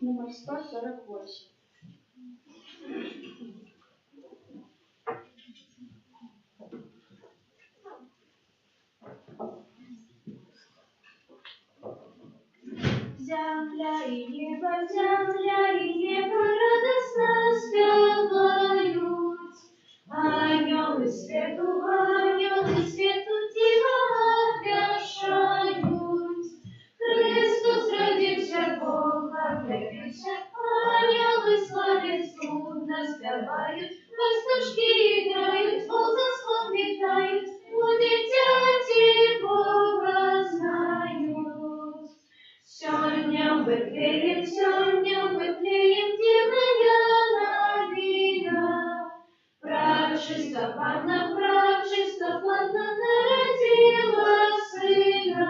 Номер 148. Земля и небо радостно спевают. Ангелы свету тихо вещают. Христос родился, Бог объявился, ангелы славят, судно спевают, пастушки играют, Бог заслон метают, у дитяти Бога знают. Сегодня в Вифлеем дивная новина. Прачиста Панна народила сына.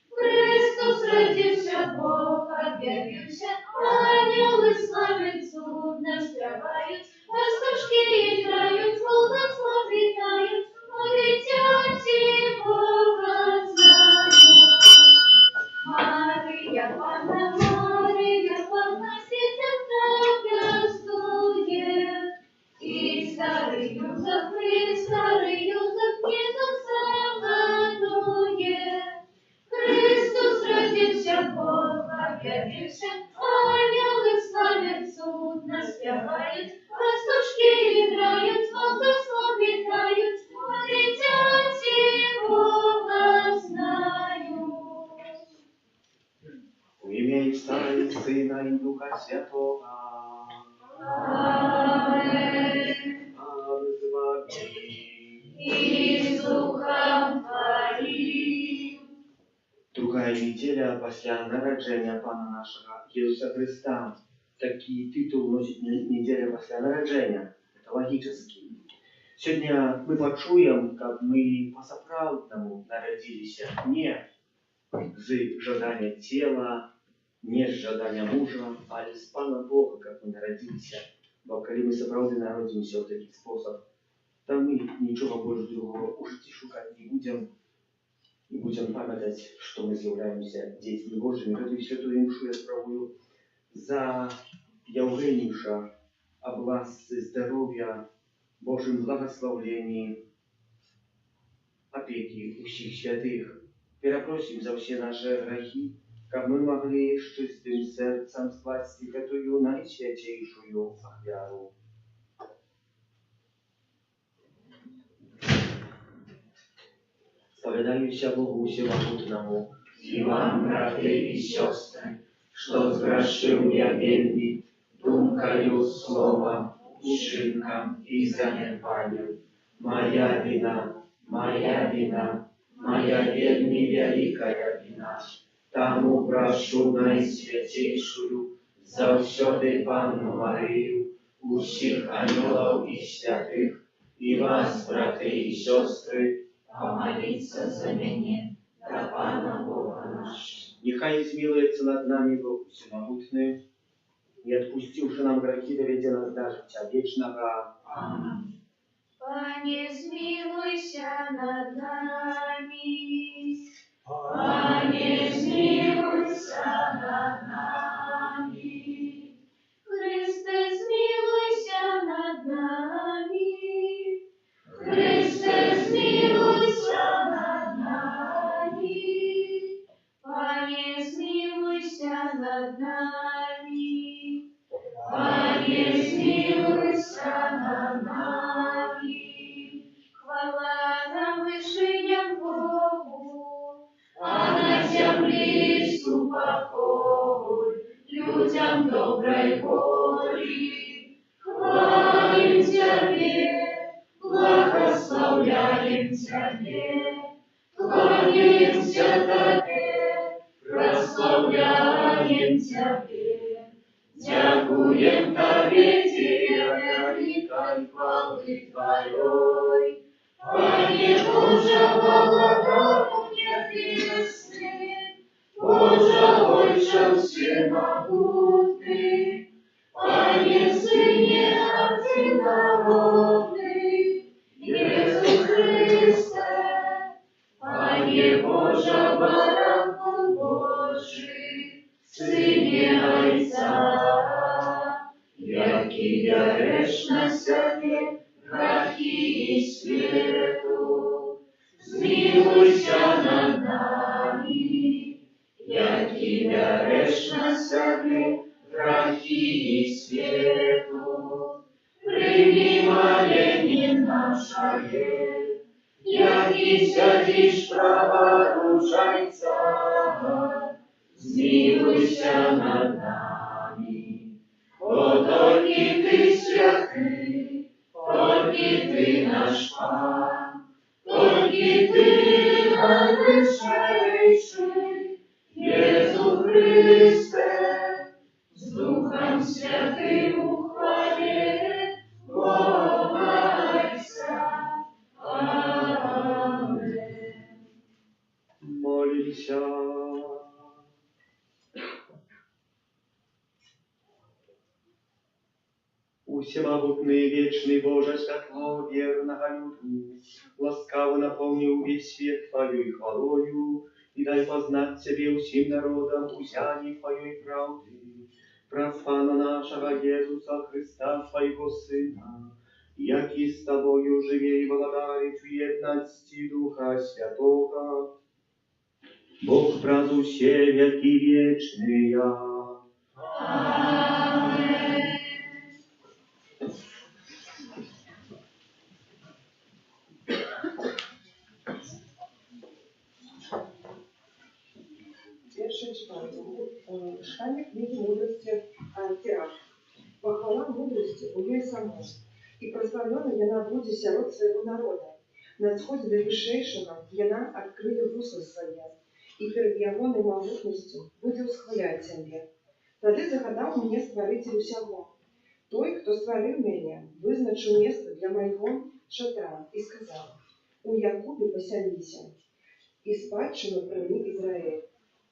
Христос родился, Бог объявился, ангелы славят, судно спевают, пастушки играют, волшебство летают, у дитяти Бога знают. Мария Панна, сидя пьянствует, и старый Юзеф Иисусом радует. Христос родился, Бог объявился, ангелы славят, судно спевают, пастушки играют, волшебство летают, у дитяти Бога знают. В имя Отца и Сына и Духа Святого. Аминь. Пан з вами. И с Духом Твоим. Другая неделя после народжения Пана нашего Иисуса Христа. Такий титул носит неделя после народжения. Это логически. Сегодня мы почуем, как мы по-сапраўднаму народились не з жадания тела, не з жадания мужа, але з Пана Бога, как мы народились. Бо коли мы сапраўды народимся в такий способ, то мы ничего больше другого у житті шукать не будем. И будем памятать, что мы являемся детьми Божьими. Эту святую мшу я справую за Евгениуша, об вас здоровья, Божьем благословении, от опеки усіх святых. Перапросім за ўсе нашы грахі, каб мы маглі з чыстым сэрцам скласці гэтую найсвяцейшую ахвяру. Спавядаюся Богу Всемогутному и вам, братья и сестры, что сгрешил я вельми, думкою, словом, учинком и занепанием. Моя вина, моя вельми великая вина. Тому прошу найсвятейшую, завсёды Панну Марию, усіх ангелов и святых, и вас, братья и сестры, помолиться за меня, да Пана Бога нашего. Нехай змилуется над нами Бог Всемогутный, и отпустивши нам грехи, доведе нас до життя вечного. Аминь. Пане, змилуйся над нами. Пане, змилуйся над нами. Христе, змилуйся над нами. Христе, змилуйся над нами. Пане, змилуйся над нами. Пане, змилуйся над нами. Хвала нам вышиням Богу, А на земле покой людям доброй воли. Хвалим Тебе, благословляем Тебе, кланяемся Тебе, прославляем Тебе, дякуем Тебе, великой хвалы Твоей. Пане Боже, благодатный небесный, Боже, Отче всемогутный, Пане Сыне Одинородный, Иисус Христе, Пане Боже, Баранку Божий, Сыне Отца, якія грешна себе, грехи и свету, змилуйся над нами, якія грешна себе, грехи и свету. Прими моление наше, яки сядешь праворужайца, змилуйся над нами, о только Ты святый, только Ты наш Пан, только Ты наивысший, Иисус Христе, с Духом Святым ухвале, Бога Отца. Аминь. Молимся. Всемогутный вечный Боже, святло верного люду, ласкаво наполнил весь свет Твоей хвалою, и дай познать Тебе усім народам узяни Твоей правды, профана нашего Иисуса Христа, Твоего Сына, яки с Тобою живе и владарит в едности Духа Святого, Бог празу все веки вечные. Аминь. Верши читайте. Читание книги мудрости Тираж. Похвала мудрости у нее самой. И прославлена яна буде сярод своего народа. На сходе до вышейшего яна открыли вуса свои. И перед ягоной могутностью буде усхвалять себе. Тады загадал мне створитель усяго. Той, кто створил меня, вызначил место для моего шатра и сказал: у Якубе поселися, и спадщину прими Израиль.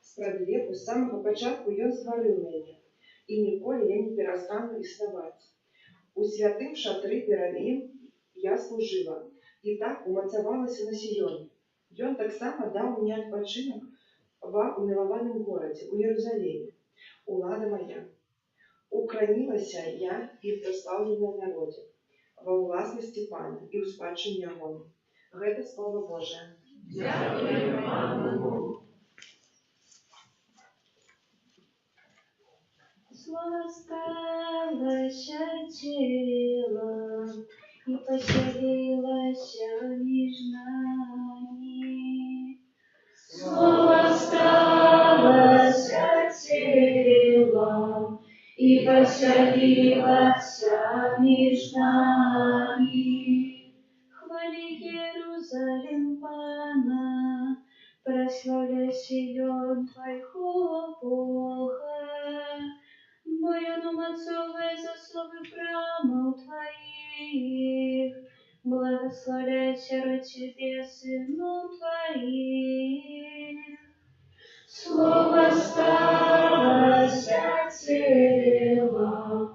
Справедливо, з самого початку ён створив мене, і ніколи я не перестану існувати. У святим шатрі перед ним я служила, і так умацавалася на Сіоні. Ён так само дав мені відпочинок в умилованном городе, у Єрусалимі. Улада моя, укранилася я і в прославленому народі, во власності Пана і у спадщині Його. Гэта Слово Божие. Дякуємо Пану Богу. Слово сталося тілом і поселилося між нами. Слово сталося тілом і поселилося між нами. Хвали Єрусалим Пана, прославляй силен Твоего Бога. Бояном Отцове заслуги храмов Твоих, благословляйся ради Тебе, Сыну Твоих. Слово сталося тілом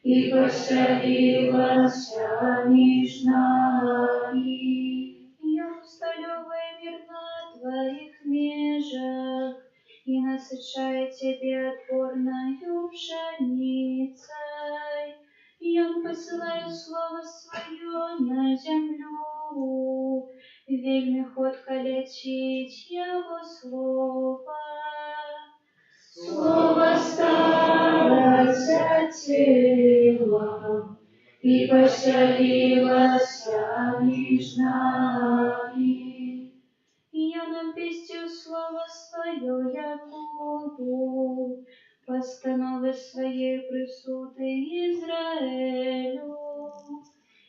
і поселилося між нами. Я усталевый мир на Твоих межах, и насыщает Тебе отборною пшеницей. И Он посылает слово Свое на землю, вельми ходко лечить Его слово. Слово сталося тілом і поселилося між нами. Я напистил слово Свое Якубу, постанови Своей присуды Израилю.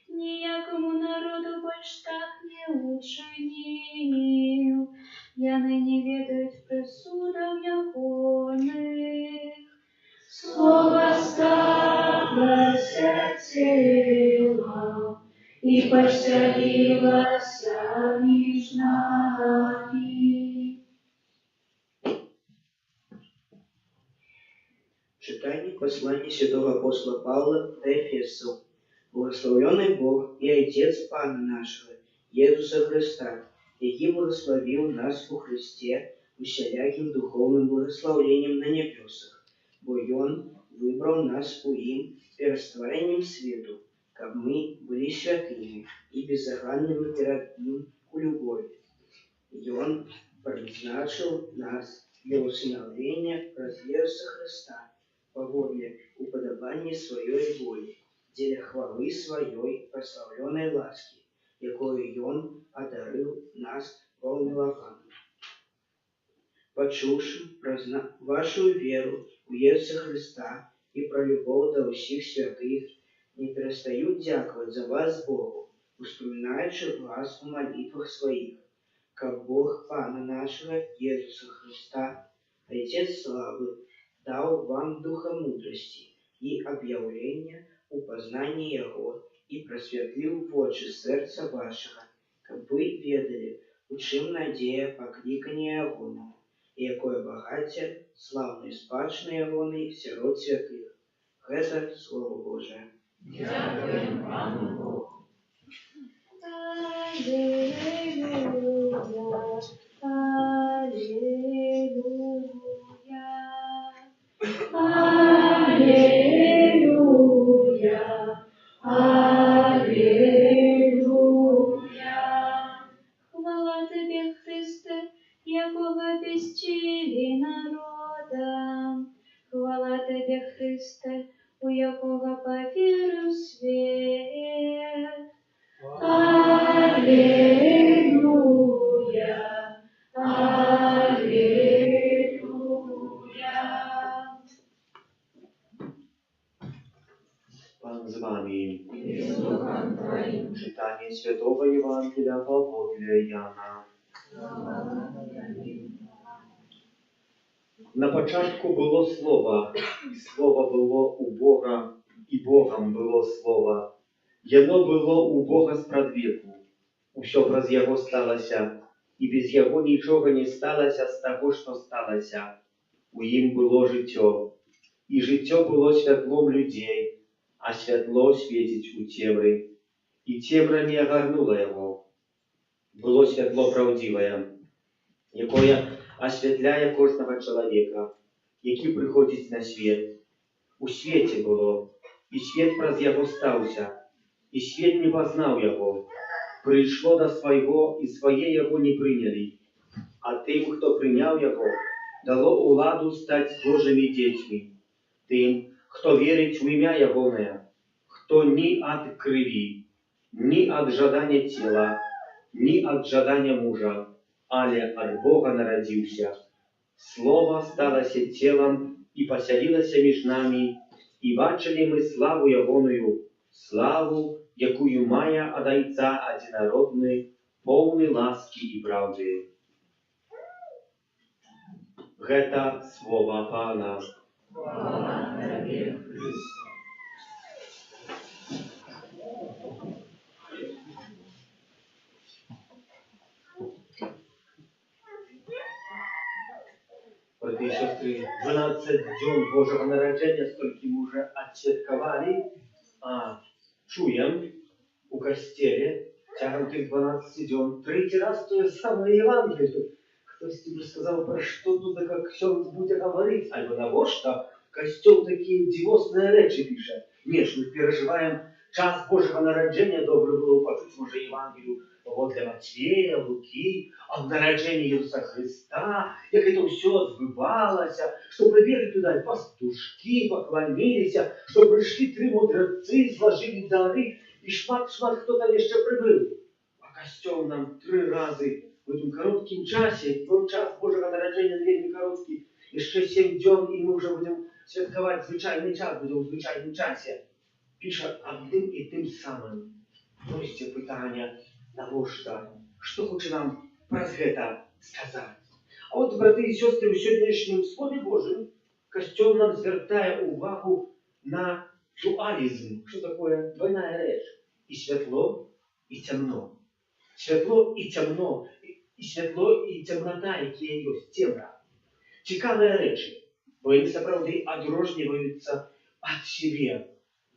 Ніякому народу больш так не учинив, я ныне ведают присудов ягоных. Слово сталося тілом і поселилося між нами. Читание послания святого апостола Павла до Ефесов. Благословенный Бог и Отец Пана нашего, Иисуса Христа, який благословил нас у Христе усяляким духовным благословением на небесах, бо Он выбрал нас у им перестворением свету, как мы были святыми и беззаганными перед Ним у любови. И Он предназначил нас для усыновления праз Иисуса Христа, по воле уподобания Своей воли, деля хвалы Своей прославленной ласки, якою Он одарил нас волмилованным. Почувши вашу веру у Иисуса Христа и про любовь до всех святых, не перестаю дяковать за вас Богу, вспоминаючи вас в молитвах своих, как Бог Пана нашего Иисуса Христа, Отец славы, дал вам духа мудрости и объявления у познания Его и просветлил в очи сердца вашего, как вы ведали, у чим надея покликания Ягоного, и якое богатие славной спадщины Ягоной сирот святых. Это Слово Божие. Дякуємо Пану Богу. Аллилуйя, Аллилуйя, аллилуйя. хвала Тебе, Христе, якого вестили народам. Хвала Тебе, Христе, у якого поверив свет. Аллилуйя, аллилуйя. Пан з вами. І з Духом Твоїм. Читание Святого Евангелия по Евангелию Яна. На початку було Слово, і Слово було у Бога, і Богом було Слово. Яно було у Бога спрадвеку. Усё праз Яго сталася, і без Яго нічога не сталася з таго, што сталася. У ім было жыццё, і жыццё было святлом людзей, а святло свеціць у цемры, і цемра не агарнула яго. Было святло праўдзівае, якое асвятляе кожнага чалавека, які прыходзіць на свет. У свеце было, і свет праз яго стаўся, і свет не пазнаў яго. прийшло до свого, і своє його не прийняли. А тим, хто прийняв його, дало уладу стать Божими дітьми. Тим, хто вірить в ім'я Ягоне, хто ні від криві, ні від жадання тіла, ні від жадання мужа, але від Бога народився. Слово сталося тілом і поселилося між нами, і бачили ми славу Ягоною, славу, якую має від Отця одинородний, повний ласки і правди. Гэта слово Пана. Слава Тобі, Христе. Брати і сестри, 12 днів Божого народження стільки ми вже відсвяткували, а чуємо у костелі тягом тих 12 днів третій раз те саме Євангеліє. Хтось тобі сказав, про що тут, як ксьонз буде говорити, або навошта костел такі дивосні речі пише. Ні ж, ми переживаємо час Божого народження, добре було почути, може, Євангелію для Матвея, Луки, о народженні Ісуса Христа, як це все відбувалося, що прибігли туди пастушки, поклонилися, що прийшли 3 мудреці, зложили дари, і шмат хто там ще прибив. А костел нам 3 рази в этом коротком часе, час Божого народження вельми короткий, ще 7 днів, і ми вже будемо святкувати звичайний час, будемо в звичайному часі. Пише одним і тим самим. Ось питання, навошта, що хоче нам про це сказати. А от, брати і сестри, у сьогоднішньому Слові Божому Костел нам звертає увагу на дуалізм. Що таке двойна реч? І світло, і темно. Світло і темно, і світло і темнота, які є темна. Цікаві речі, бо вони, справді, відрізняються від себе.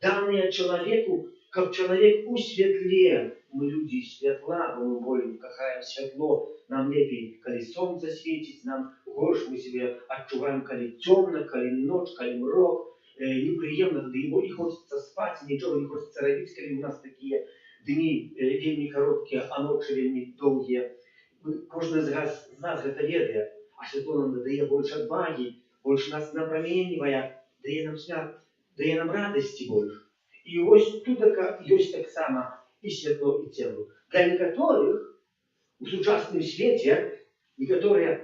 Данные человеку, как человек у светле. Мы люди светла, но мы более кахаем светло. Нам лепей, коли солнце светит, нам горш мы себе отчуваем, коли темно, коли ночь, коли мрок. Неприемно, тогда его и хочется спать, ничего не хочется робить, коли у нас такие дни вельми короткие, а ночи вельми долгие. Кожен з нас это ведає, а світло нам дає більше отваги, більше нас напромінює, дає нам свят. Дає нам радості більше. І ось тут є так само і світло, і темно. Для некоторих у сучасному світі, некоторі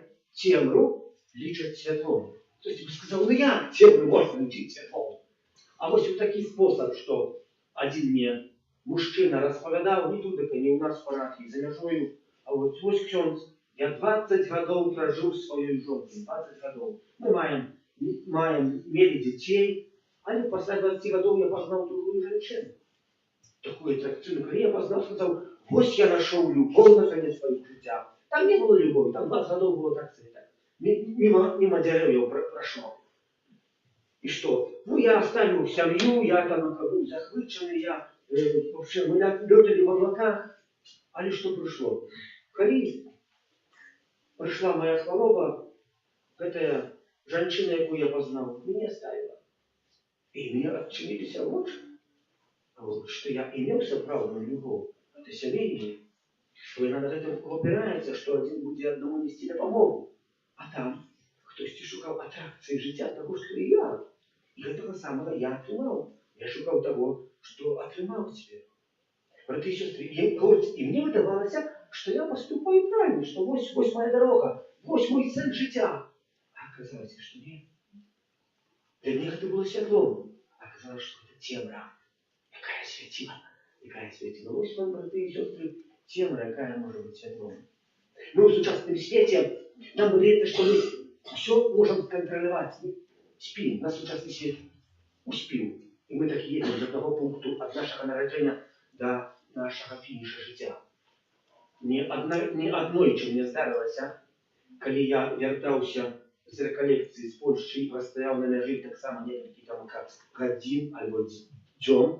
темру лічать світлом. Тобто, я сказав, ну як темру можна лічити світлом? А ось такий спосіб, що один мені мужчина розповідав, не тут, не у нас в парафії, за межою, а ось ксьонз, я 20 років прожив своєю жінкою, 20 років. Ми мали дітей, але після 20 років я познав другу жінку. Таку атракційну, коли я познав, сказав, ось я знайшов любов наконець своїх життя. Там не було любові, там 20 років було так це. Мимо дерев пройшло. И что? Ну, я оставил семью, я там был захваченный, я вообще, мы летали в облаках. Але что пришло? Коли пришла моя хвороба, эта женщина, яку я познал, меня оставила. И мне отчинились лучше. Что я имел правду любовь. Это семейное. Что иногда это опирается, что один будет одному нести допомогу. А там хтось шукав атракції життя того, що і я. І этого самого я отримав. Я шукав того, що отримав себе. Брати і сестри, і мені видавалося, що я поступаю правильно, що ось моя дорога, ось мой сенс життя. А оказалось, що ні. Для них это было світлом. А оказалось, що це темра. Якая світила. Ось вам, брати і сестри, темра, яка може бути світлом. Мы в сучасном свете, нам говорится, что мы все можем контролировать. Мы спим, нас сучасный свет успел. И мы так едем до того пункту от нашего народжения до нашего финиша життя. Ни одной, чем не здарилось, коли я вертался з реколекції з Польщі і простояв на межі так само некілька там годин або днем,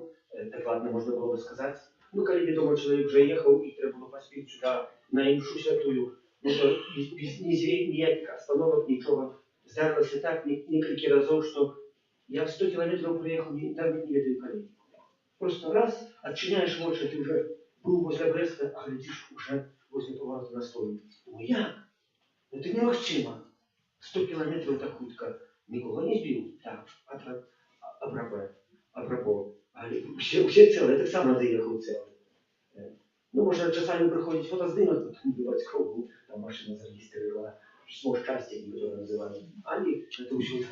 так ладно можна було би сказати. Ну, коли відомо чоловік вже їхав і треба було поспіти сюди на іншу святую, ну, то без ніяких остановок, нічого. Здарилося так несколько разів, що я 100 кілометрів проїхав, навіть не ведаю коли. Просто раз, відчиняєш очі, ти вже был возле Бреста, а глядишь, уже возле поворота на сторону. Думаю, як? Ну це немагчыма. 100 кілометрів та хутка. Нікого не збив. Так, абрабов. Але все ціле, так само заїхав ціле. Ну, може, часами приходить фотоздимок, тут бывать кругу, там машина зарегистрировала, число счастья, которое называют. Али, это еще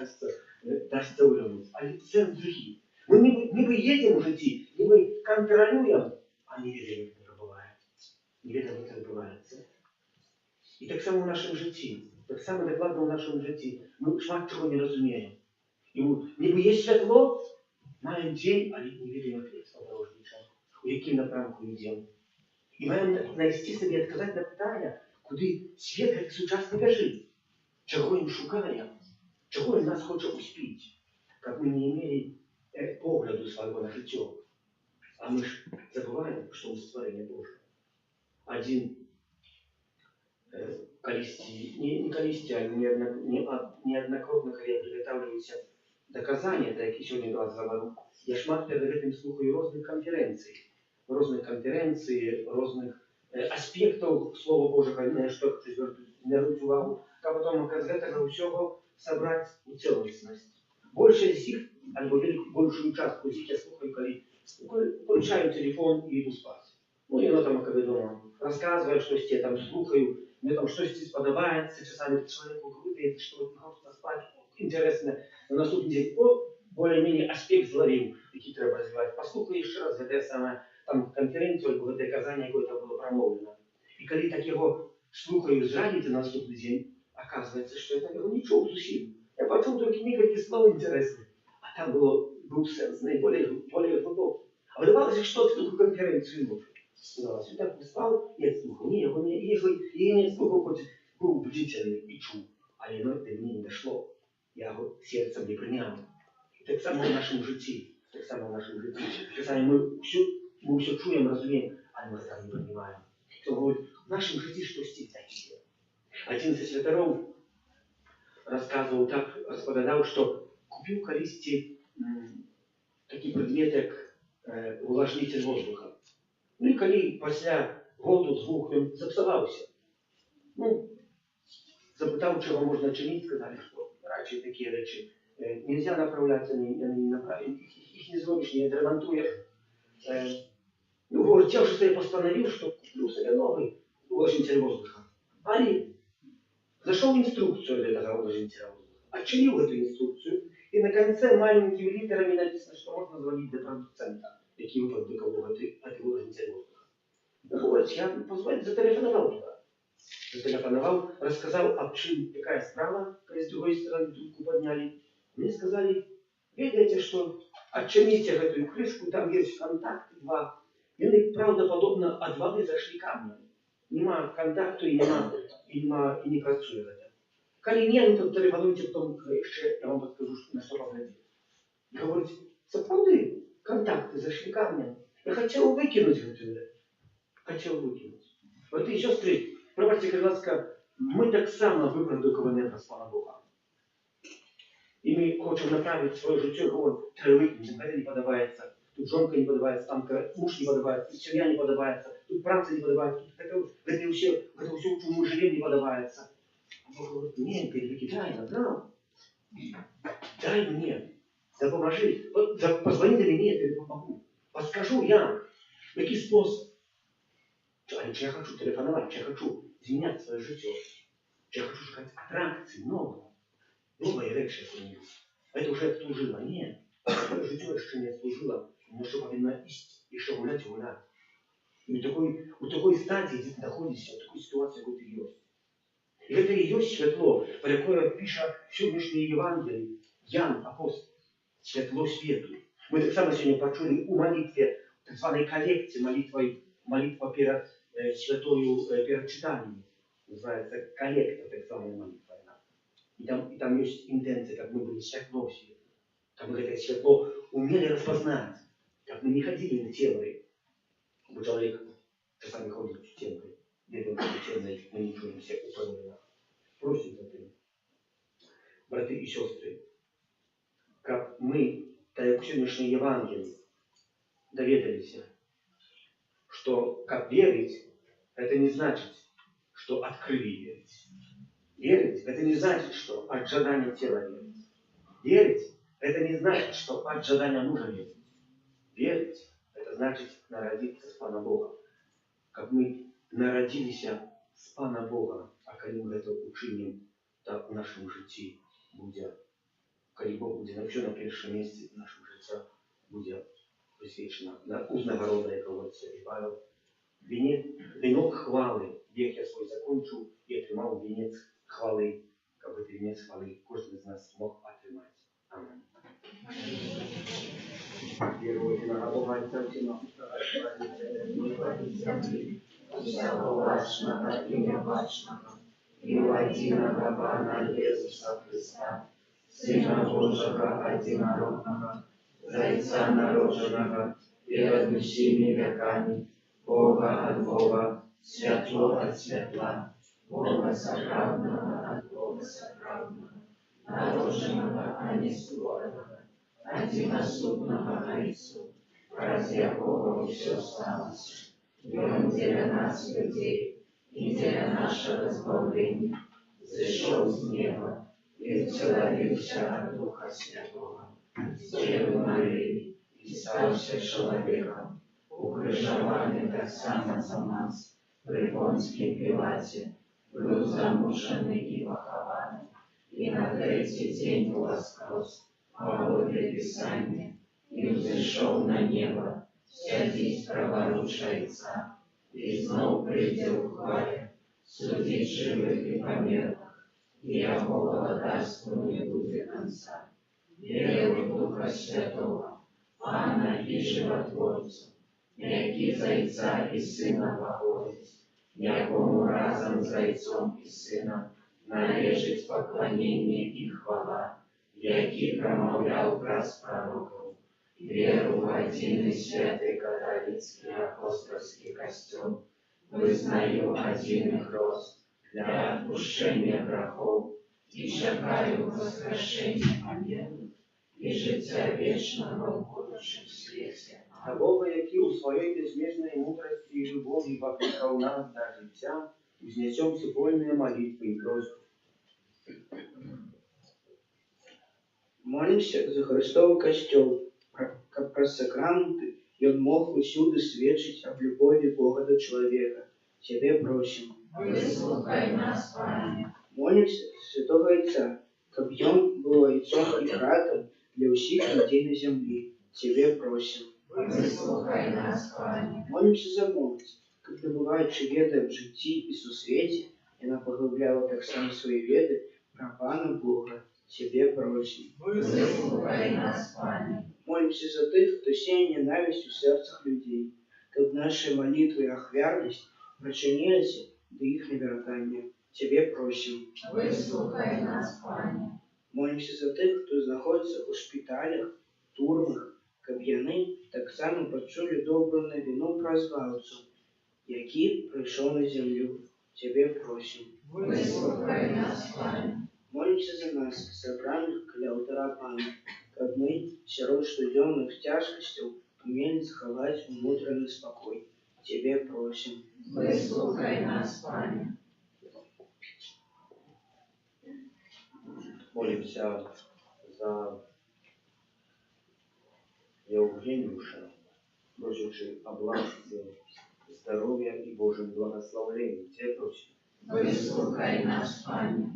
дастся улюбить. Али, це другие. Мы ніби едем в житті, ніби контролюємо, а не видимо, як це буває. Не видимо, як це відбувається. І так само в нашому житті, так само докладно в нашому житті. Ми шмат чого не розуміємо. І ніби є світло, маємо день, але не видимо, як це подорожнича. У яким напрямку йдемо. І маємо знайти собі відказати на питання, куди світ як сучасний біжить. Чого він шукає, чого він нас хоче успіти, як ми не мали погляду свого на життя. А ми ж забуваємо, що ми створення Боже. Один колісті, не колісті, а неоднократно, коли я приготовлююся до Казані, так як і сьогодні до вас говорю, я шмат перед этим слухаю різних конференцій, різних аспектів Слова Божого, на що хочу звернути увагу, а потім з цього всього зібрати у цілісність. Більше з них, або більшу частку з них я слухаю, коли включаю телефон і йду спати. Ну, і воно там, коли дома розказує, щось я там слухаю, мені там щось сподобається, часами чоловіку говорить, що не хочеться спати, інтересно, на наступний день, более-менее аспект зловив, який треба розвивати. Послухаю ще раз це саме, там конференцію, або це казання, яке там було промовлено. І коли так його слухаю зранити на наступний день, оказується, що я так його не чув зовсім. Я почув тільки некоторі слова інтересні, а там був сенс наиболее глибокий. А видавалося, що ти таку конференцію ночі. Сказалось, він так спав, я слухав. Ні, я не слухав, хоч був бдительний і чув. Але до мене не дійшло. Я його серцем не прийняв. Так само в нашому житті. Часами ми все чуємо, розуміємо, але ми це не приймаємо. Тому в нашому житті щось таке. Один из святоров рассказывал так, расповедал, что купил в колісті такий предмет, як увлажнитель воздуха. Ну і коли після году-двох він запсувався, ну, запитав, чого можна чинити, сказали, що радше такі речі нельзя направляться, їх не зробиш, не відремонтуєш. Ну, говорить, я вже себе постановив, що куплю собі новий увлажнитель воздуха. Але зашел в инструкцию для этого увлажнителя воздуха, отчинил эту инструкцию, и на конце маленькими литерами написано, что можно звонить до продуцента, який випадково этой увлажнителя воздуха. Говорить, я позвонил, зателефоновал туда. Зателефоновал, рассказал, а какая справа, когда с другой стороны трубку подняли. Мне сказали, видите, что отчините эту крышку, там есть контакты два. И они правдоподобно от воды зашли камнями. Нема контакту і не працює. Коли ні, то телефонуйте, потім ще я вам підкажу, на що поглядіти. Говорить, це правда, контакти зайшли камнем. Я хотів викинути цю речь. Брати і сестри, пробачте, будь ласка, ми так само випродуковані від Пана Бога. І ми хочемо направити своє життя, говоримо, треба викинути, це не подобається. Тут жонка не подобається, там муж не подобається, тут сім'я не подобається, тут праця не подобається, тут это все, в чому ми живемо, не подобається. А Бог говорить, ні, перевикидай, надам. Дай мне, допоможи. Позвони до меня, я тебе помогу. Подскажу я, який спосіб. Чи я хочу телефонувати, чи я хочу зміняти своє життя, чи я хочу шукати атракції, новые речі сумнів. Это уже служило. Нет, твое життя ще не служило. Воно ще повинно ще гуляти. І у такої стадії, де ти знаходишся, в такій ситуації, яку ти є. І це і є світло, про яке пише сьогоднішнє Євангеліє Ян, апостол. Світло світу. Ми так само сьогодні почули у молитві, так званої колекції, молитва перед святою, перед читанням. Називається коллекта, так звана молитва. И там есть интенция, как мы были світло света. Как мы это світло умели распознать. Как мы не ходили на темры. Бо человек часами ходит в темры. Где-то в темной мы ничего не все упоминаем. Просим за это. Браты и сестры, как мы, так как сегодняшнее Евангелие, доведались, что как верить, это не значит, что от крови верить. Верить – это не значит, что от жадания тела верить. Верить – это не значит, что от жадания мужа верить. Верить – это значит народиться с Пана Бога. Как мы народились с Пана Бога, а коли мы это учиним, то в нашем житті буде, коли Бог буде на все на першому місці в нашому житті, буде присвячено на узнагорода, як говорить Святий Павел. Вінок хвали, век я свой закончу и отримав венец хвалы, как бы венец хвалы каждый из нас мог отримать. Аминь. Веруйте на Бога Отца Всякого вашного ім'я вашого, і у одиного Пана Ісуса Христа, Сина Божого одинородного, Зайца народженого перед усіми веками, Бога от Бога, Святло от Святла, Бога сокравного от Бога сокравного, народженного, а не створенного, одиносудного Отцу, раз якого все сталося. И Он для нас, людей, и для нашего избавления, зашел с неба и вселился от Духа Святого, с Девы Марии, и стался человеком, укрыжованный так само за нас, при Понтском Пилате, был замученный и похованный, и на третий день воскрес, по воле Писания, и взошел на небо, сядись праворучайца, и знов прийде в хвале, судить живых и померных, и якого даству не будет конца. Верую в Духа Святого, Пана и Животворцу, який Зайца и Сына походить, якому разом с Зайцом и Сыном належить поклонение и хвала, який промовлял праз пророков. Веру в один и святый католический апостольский костел, вызнаю один их рост для отпущения грехов и чекаю воскрешения помилуй и життя вечного в будущем свете. А Бога, який у своей безмежной мудрости и любови покликал нас до життя, узнесем супольные молитвы и просьбы. Молимся за Христовый костел, как праз сакраменты, и Он мог усюды сведчить об любови Бога до человека. Тебе просим. Выслухай нас, Пане. Молимся за Святого Отца, как Он был Отцом и братом для всех людей на земле. Тебе просим. Выслухай нас, Пане. Молимся за молодь, как добываючи веды в житті и сусвете, и она поглубляла так само свои веды про Пана Бога. Тебе просим. Выслухай нас, Пане. Молимся за тех, кто сеял ненависть в сердцах людей, как наши молитвы и охвярность причинились до их невертания. Тебе просим. Выслухай нас, Пане. Молимся за тех, кто находится в шпиталях, турмах, как яны так само почули добрую новину про Збавцу, який прийшов на землю. Тебе просим. Выслухай нас, Пане. Молимся за нас, собранных к алтаря Пана, как мы, сирот штуденных тяжкостей, умели заховать внутренний спокой. Тебе просим. Выслухай нас, Пане. Молимся за Евгениуша, просивший о власти, здоровья и Божьем благословении. Тебе просим. Выслухай нас, Пане.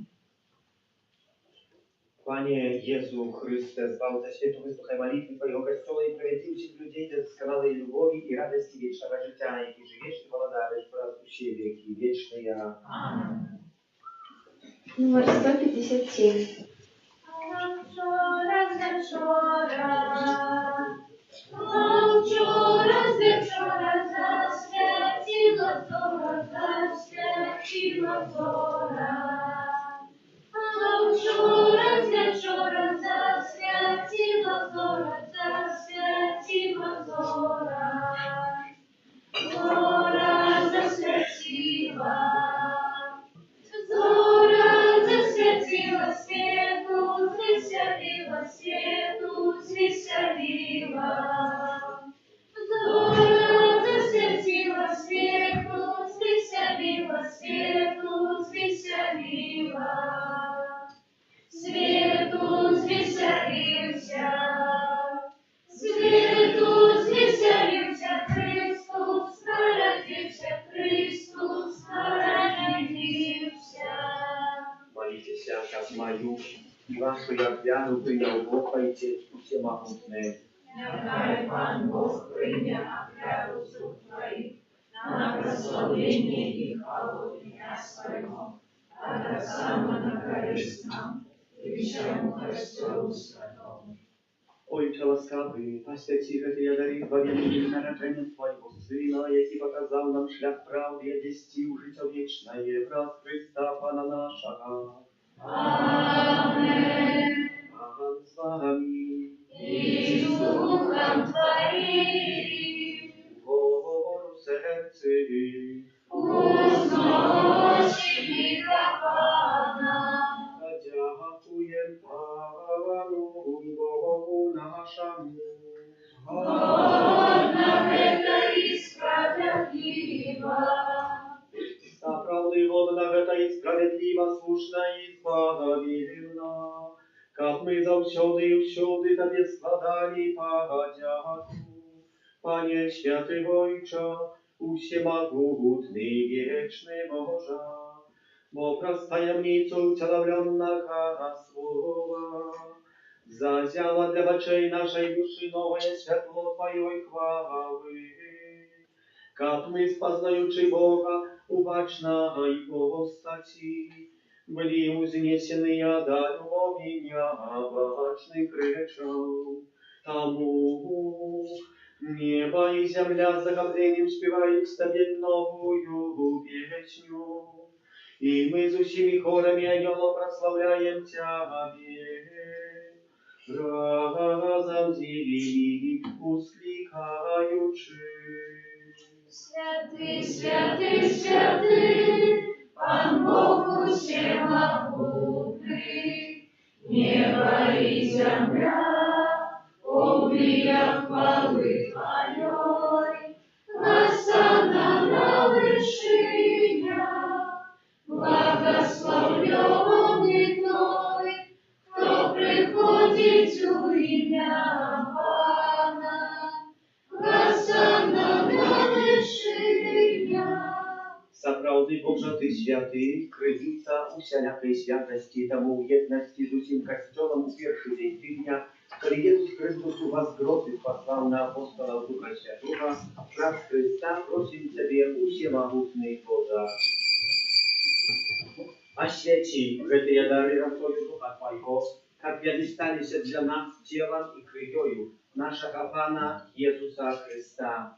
Panie Jezu Chryste, Zbawca światu, wysłuchaj modlitwy Twojego Kościoła i prowadzi wszystkich ludzi do doskonałej lubowi i radości wiecznego życia, jaki żyjesz i władajesz po raz u siebie, wieki wieczny ja. Amen. Numer 157. Вчора з вечора, вчора з вечора засвятіло зора. Вчора з вечора засвятіло зора. Зора засвятила. Зора засвятила свету, звеселила свету, звеселила. власть мою, и вашу я вяну принял Бог Отец Всемогутный. Нехай Пан Бог прийме отряду суд твоих на прославление и хвалу ім'я Своего, а так само на користь нам и всему Христу Святому. Ojcze łaskawy, poświęci Ty dary zbawienia narodzeniem Twojego Syna, jaki pokazał nam szlak prawdy, wieścił życie wieczne, wraz Chrysta Pana naszego. Amen. Pan z Wami. I z duchem Twoim Wołoru sercy. uznosimy dla Pana. Dziękuję Panu Bogu naszemu. Godna гэта i sprawiedliwa. Naprawdę wodna weta i sprawiedliwa, słuszna i zbawienna. Как мы завсёды и всюды Тебе складали подяку. Panie święty Ojcze, всемогутный wieczny Boże, bo przez tajemnicę ucielewnionego Słowa zadziała dla oczей naszej duszy nowe światło Twojej chwały. Как мы, спознаючи Бога, убачна Его постати, были узнесены до любови необычных речей. Тому небо и земля с захоплением спевают Тебе новую песню. И мы с усими хорами ангелов прославляем Тебе. Разом зелени ускликаючи. Святый, святый, святый, Пан Бог всемогутный, небо и земля, облия хвалы Твоей, Хосанна на вышинях, благословленный Той, кто приходит у имя Пана. Хосанна на вышинях. Сапраўды Божа Ты святы, крыніца усялякай святасці, таму ў еднасці з усім касцёлам у першы дзень тыдня, калі Jesús Христос у вас гроты паслаў на апостолаў Духа Святога, праз Христа просім Цябе, усемагутны Божа. Освяти гэтыя дары росою Духа Твайго, как яны сталіся для нас целом и крывёю нашага Пана Jesúsa Христа.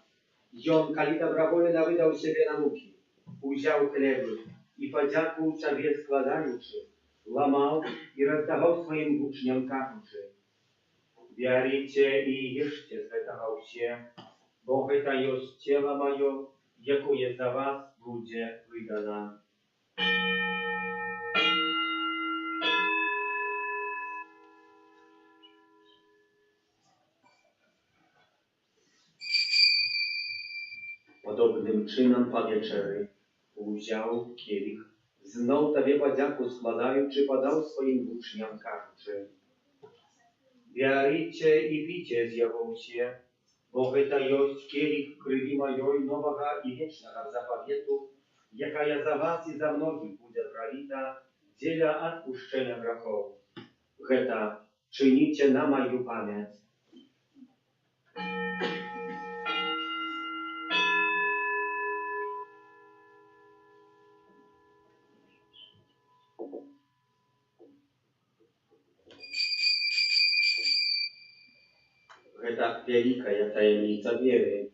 Ён, калі добровольно выдаў сябе на мукі, узяў хлебы и подяку Тебе складаючи, ламаў и раздаваў своим учням кажучи: «Вярыце и ешьте з гэтага ўсе, бо гэта ёсць цело маё, якое за вас будзе выдано». Podobnym czynem po wieczery wziął kielich, znów Tobie podziaku składając, podał swoim uczniom każdy: «Wierzycie i picie z jego się, bo to jest kielich krwi mojej nowego i wiecznego zapawietu, jaka ja za was i za mnogich będzie prolita dla odpuszczenia grzechów. To czynicie na moją pamięć». Это великая таємниця веры.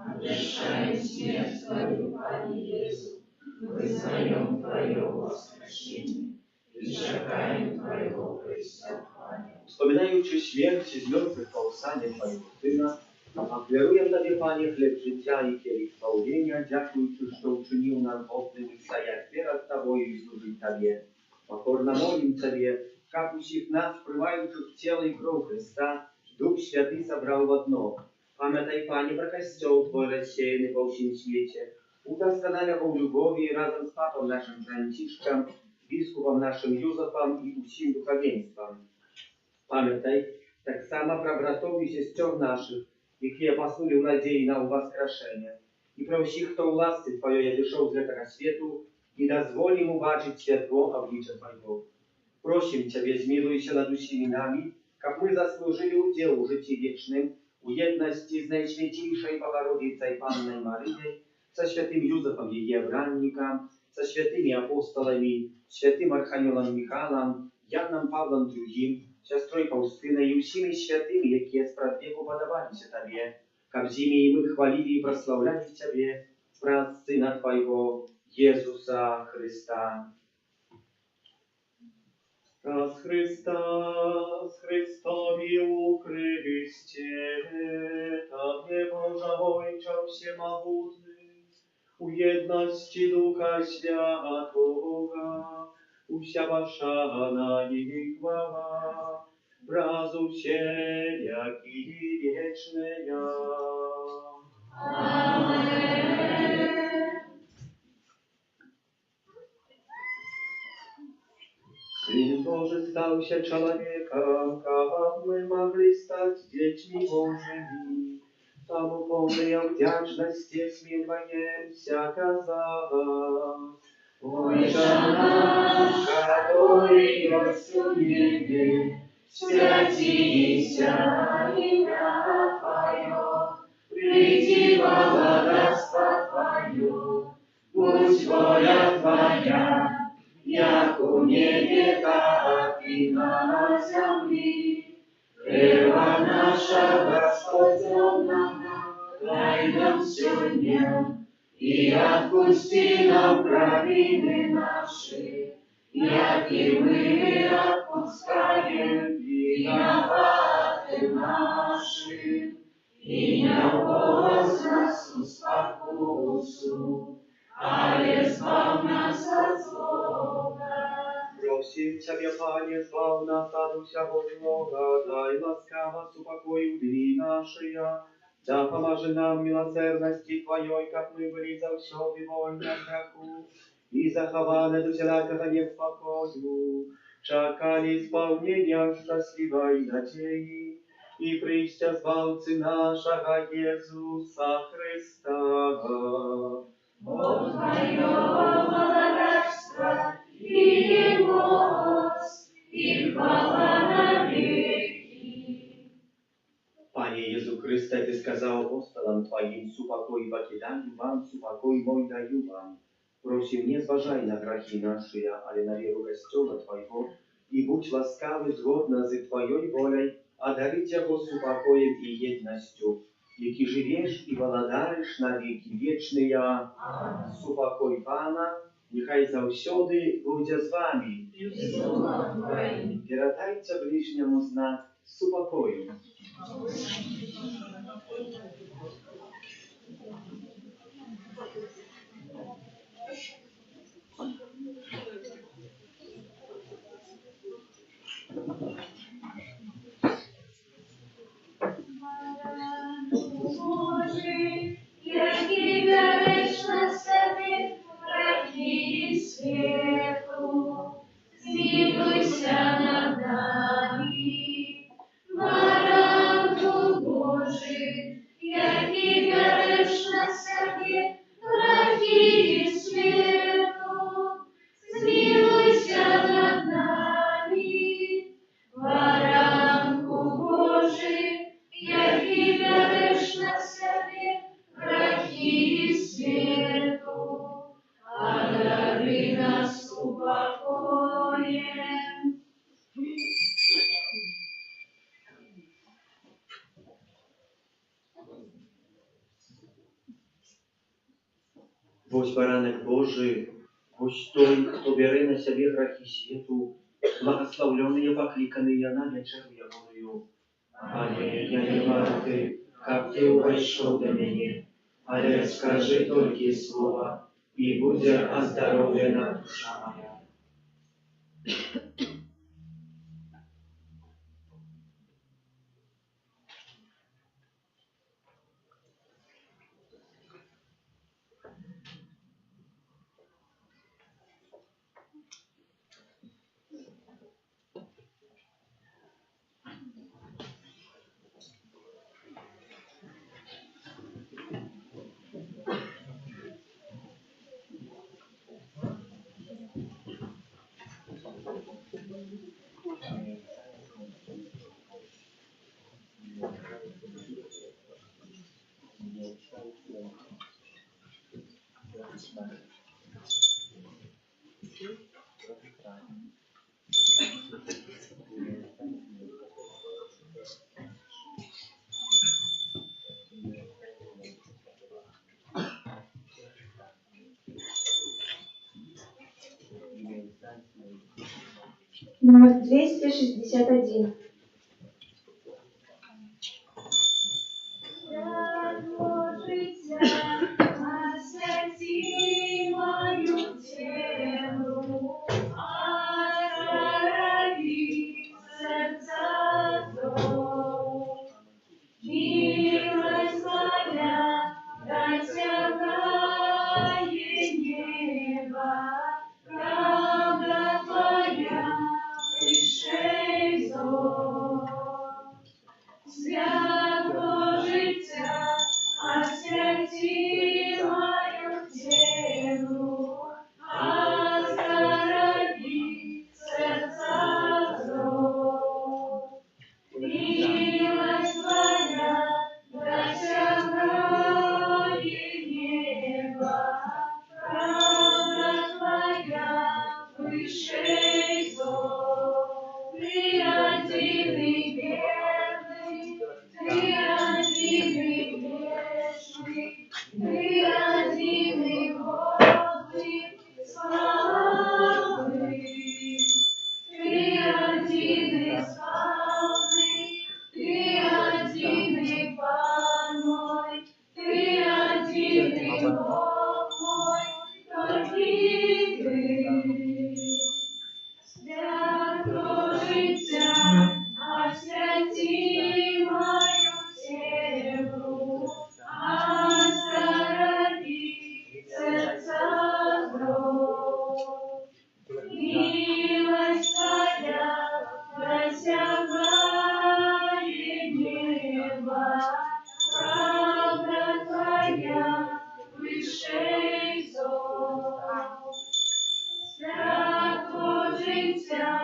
Обещаем смерть Твою, Пане Иисус, вызнаем Твое воскресение и чекаем Твоего преступления. Wspominaючи śmierć z mертвых powstanie Twojego Syna, ofiaruję Tobie, Panie, chleb życia i kielich zbawienia, dziękujący, że uczynił nam wolnym i стоять перед Тобою и служить Тебе. Покорно молим Тебе, как усих нас, впрывающих в тело и кровь Христа, Дух Святый собрал в одно. Памятай, Пане, про костел Твой рассеянный по всем свете, удосконаля его в любови разом с Папом нашим Францишком, Biskupом нашим Юзефом и усім духовенством. Памятай так само про братов и сестер наших, якія поснули в надеи на воскрешение, и про всех, кто в ласці Твоей дошел з этого свету, и дозволь ему бачить святло обличия Твоего. Просим Тебя, змилуйся над усіми нами, как мы заслужили удел в житии вечным, у едности с Наисвятейшей Богородицей Панной Марией, со святым Юзефом ее бранником, со святыми апостолами, святым Архангелом Михаилом, Яном Павлом II, сестрой Фаустиной и всеми святыми, какие спрадвеку подавались Тебе, как зими и мы хвалили и прославляли Тебе, праз Сына Твоего, Иисуса Христа. Раз Христос, Христови у Христе, так не Божа Ojca Всемогутный, у едности Духа Святого, уся ваша на ней хвала, бразу все, яки вечные. Сын Божий стался человеком, как мы могли стать детьми Божьими. Тому полная вдячности смиряемся, казалось. Отче наш, который есть в небе, святися имя Твое, приди во владарство Твое, будь воля Твоя, як у небе, так и на земле. Хлеба наша господенного дай нам сегодня, и отпусти нам провины наши, як и мы отпускаем виноватым нашим. И не вводь нас в спокусу, ale zbaw nas od złego. Просим Тебя, Пане, зbaw нас от всякого злого, дай ласкаво упокой дни наши, да поможи нам милосердности Твоей, как мы были за все вольны от греху, и захованы до всякого неспокою, чакали исполнения счастливой надеи, и прища Збавцы нашего Иисуса Христа. От Твоего благодарства и моц, и хвала навеки. Пане Иисус Христе, Ты сказал апостолам Твоим, супокой покидаю вам, супокой мой даю вам. Просим, не зважай на грехи наши, але на веру Костела Твоего, и будь ласкавы згодно за Твоей волей, одарить его супокоем и едностью, яки живешь и владаешь на веки вечные. Супокой Пана, нехай завсёды буде з вами. Передайте ближнему знак супокою. Божий, який береш на себе грехи світу, змилуйся над нами. Баранку Божий, який береш на себе грехи світу, змилуйся над нами. Баранку Божий, який береш на себе грехи світу, одари нас упокоєм. Вось баранок Божий, вось той, кто бере на себе грехи свету, благословленные, покликанные на вечеру Ягоную. Пане, я не варты, как Ты увойшел до меня, але скажи только слово, и будет оздоровлена душа моя. Номер 261. Освяти мою землю, озари сердца дом. Милость твоя досягает неба, правда твоя выше зон. Свято життя, освяти мою землю, оздорови сердца зло. Милость твоя досягает неба, правда твоя выше зон. Ты один и верный, ты один и вечный, ты один и годный славы. Ты один и славный, ты один и Пан мой, ты один и Бог мой, только ты. Свято життя, освяти мою землю, оздорови сердца зло. Милость твоя досягает неба, правда твоя выше зон. Свято життя,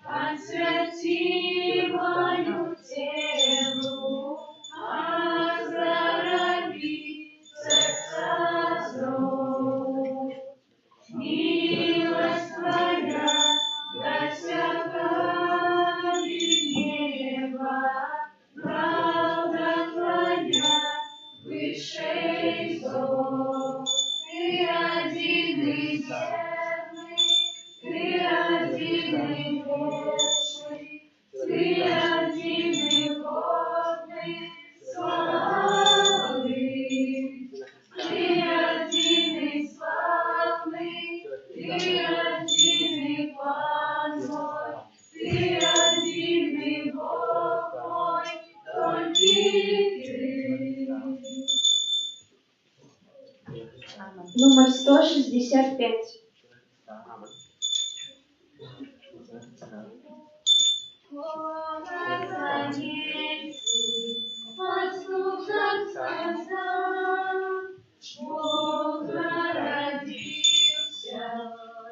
освяти мою землю, оздорови сердца зло. Милость твоя досягает неба, правда твоя выше зон. Ты один и верный, ты один и вечный, ты один и годный славы. Ты один и славный, ты один и Пан мой, ты один и Бог мой, только ты. Номер 165. Бог родился,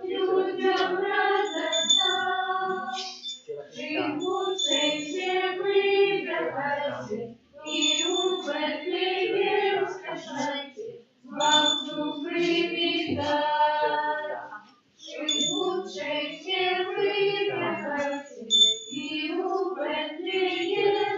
людям радость дал. Живущий все выбирайте, и у Вифлеем скажите, Богу привитать. Живущий все выбирайте, и у Вифлеем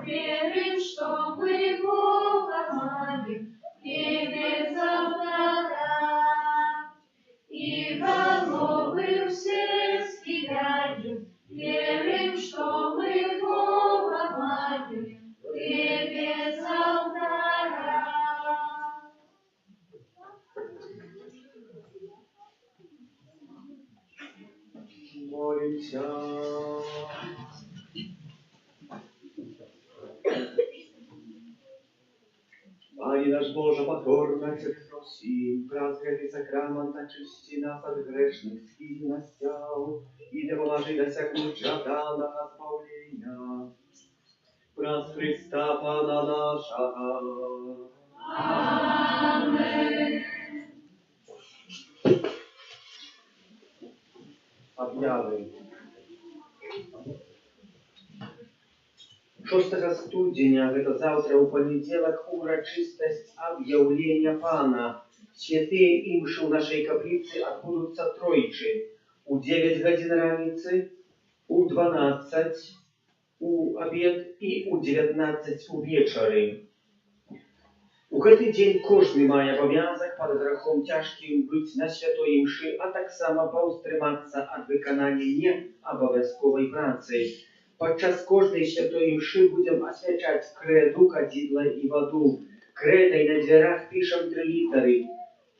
верим, что мы Бога молим, и без алтаря. И головы все скидаю, верим, что мы Бога молим, и без алтаря. Молимся. Пане наш Боже, покорно Тебе просим, празднуй сакрамент, очисти нас от грешных схильностей и не положи на всякую жаданого спавления. Праз Христа Пана нашего. Amen. Об'яви. 6 студня, это завтра у понедельник, урочистость объявления Пана. Святые имши в нашей каплице отбудутся тройчи. У 9 годин раницы, у 12 у обед и у 19 у вечері. У гэты дзень кожны мае абавязак пад грахом цяжкім быць на святой імшы, а таксама паўстрымацца ад выканання неабавязковай працы. Падчас кожнай святой імшы будзем асвячаць крэду, кадзідла і ваду. Крэдай на дзвярах пішам 3 літары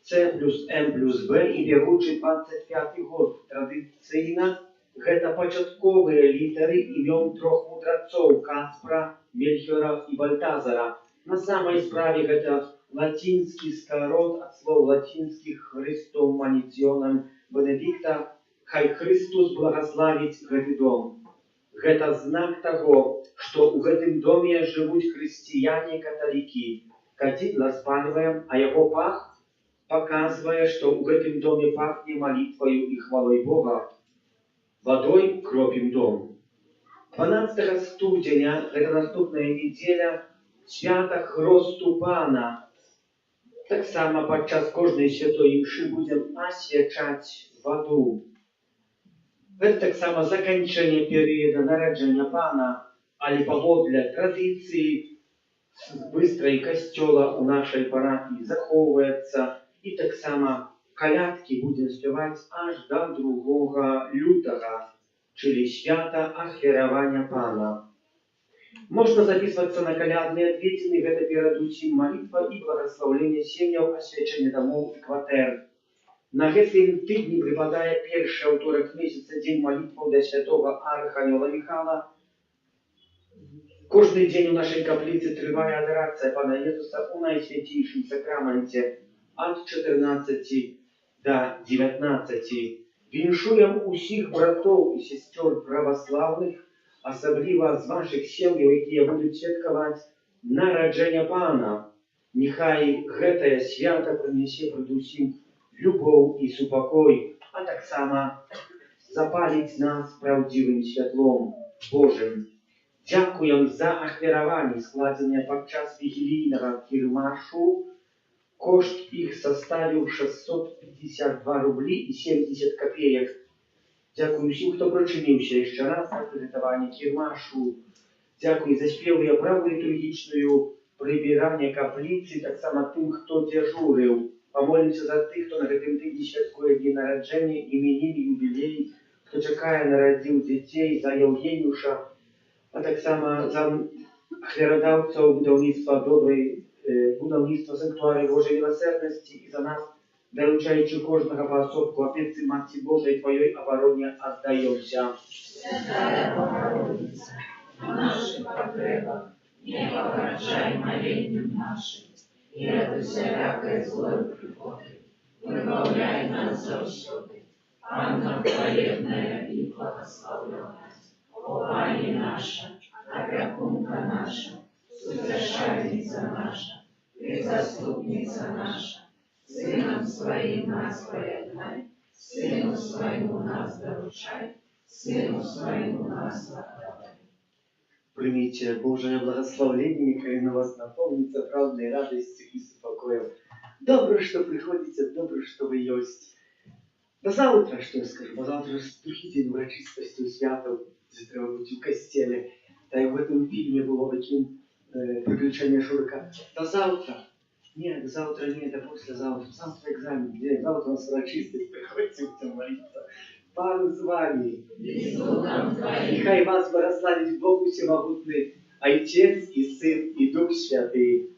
С плюс М плюс Б і бягучы 25 год. Традыцыйна гэта пачатковыя літары імён 3 мудрацоў Каспра, Мельхіора і Бальтазара. На самой справе гэта латинский скорот от слов латинских Христом манитионом Бенедикта «Хай Христос благословит гэты дом». Гэта знак того, что у гэтым доме живут христиане-католики. Кадзідла спальваем, а его пах показывая, что у гэтым доме пахне молитвою и хвалой Бога. Водой кропим дом. 12 студня, это наступная неделя, свята Хросту Пана. Так само падчас кожнай святой імшы будем асвячаць ваду. Гэта таксама заканчэнне перыяда нараджэння Пана, але паводле традыцыі быстрай касцёла ў нашай парафіі захоўваецца, і таксама калядкі будем спяваць аж до 2 лютага, czyli свята ахвяравання Пана. Можно записываться на колядные ответины, это передусім молитва и благословление семьям, освячение домов и квартир. На гэтым тыдні припадает первый аўторак месяца день молитвы для святого Архангела Михала. Каждый день у нашей каплицы трывае адорация Пана Иисуса у Найсвятейшем Сакраменте от 14 до 19. Віншуем усіх братоў і сестер православных, асабліва з ваших сем'яў, якія будуць святкаваць нараджэння Пана. Нехай гэтае свята прынесе перадусім любоў і супакой, а таксама запаліць нас праўдзівым святлом Божым. Дзякуем за ахвяраванні, складзеныя падчас вігілійнага кірмашу. Кошт іх составіў 652 рублі і 70 копеек. Дзякую усім, хто прычыніўся яшчэ раз на прыгатаванне кірмашу. Дзякуй за спевы і праву літургічную, прыбіранне капліцы, таксама тым, хто дзяжурыў. Памолімся за тых, хто на гэтым тыдні святкуе дні нараджэння, іменіны, юбілей, хто чакае, нарадзіў дзяцей, за Яўгенюша, а таксама за ахвярадаўцаў будаўніцтва санктуарыі Божай міласэрнасці і за нас, даручаючы кожнага паасобку апецы Матці Божай, Твоёй абароне аддаёмся. Святая Богородица, о наших потребах не погорчай молением нашим, и от всякой злой приходы выбавляй нас завсёды. Анна хвалебная и благословленная, о Пани наша, опекунка наша, Сузрешальница наша, и заступница наша, Сыном Своим нас поедай, Сыну Своему нас доручай, Сыну Своему нас отдавай. Примите Божие благословение, нехай на вас наполнится правдой радостью и спокоем. Добро, что приходите, добро, что вы есть. До завтра, что я скажу, до завтра другий день урочистости у святов, завтра будете в костеле. Та й в этом фильме было таким приключение Шурика. Да завтра. Нет, завтра нет, да послезавтра. Завтра экзамен. Где? Завтра у нас врачисты. Приходите молиться. Пан с вами. Нехай вас благословит Бог Всемогутный, Отец и Сын и Дух Святый.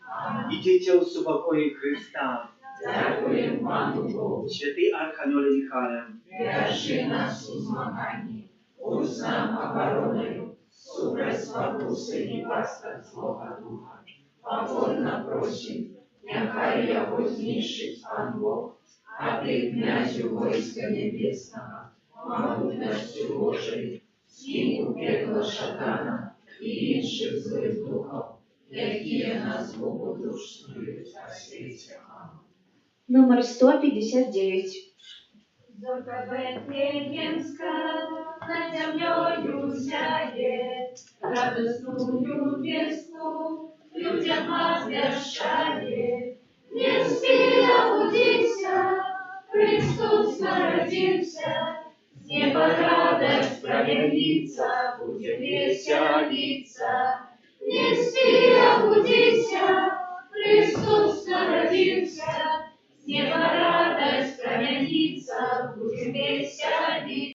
Идите у супокоя Христа. Дякуємо Пану Богу. Святый Архангеле Михаил. Держи нас у змаганні, будь нам обороною, супроть спокуси і пасток Злого Духа. Покорно просим, нехай його знищить Пан Бог, а ти, князю войска небесного, могутностью Божої, скинь у пекло шатана і інших злих духов, які нас богодушнують на світі. Номер 159. Зорка Вифлеємська над землею сяє, радостную вестку людям обвещает. Не спи, обудися, Христос народился, с неба радость проявится, будем веселиться. Не спи, обудися, Христос